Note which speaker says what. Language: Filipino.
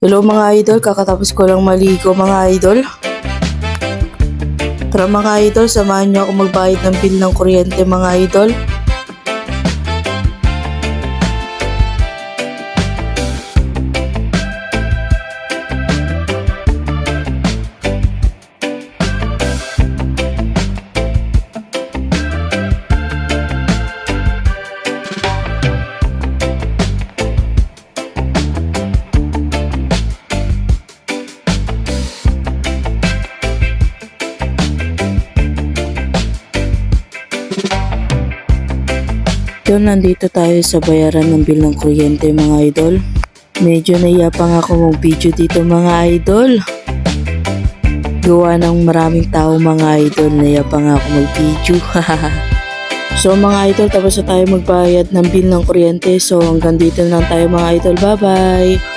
Speaker 1: Hello mga idol, kakatapos ko lang maligo mga idol. Tara mga idol, samahan niyo ako magbayad ng bill ng kuryente mga idol. Yun, nandito tayo sa bayaran ng bill ng kuryente mga idol. Medyo naiyapang ako mag-video dito mga idol. Gawa ng maraming tao mga idol, naiyapang ako mag-video. So mga idol, tapos na tayo magbayad ng bill ng kuryente. So hanggang dito na lang tayo mga idol. Bye bye!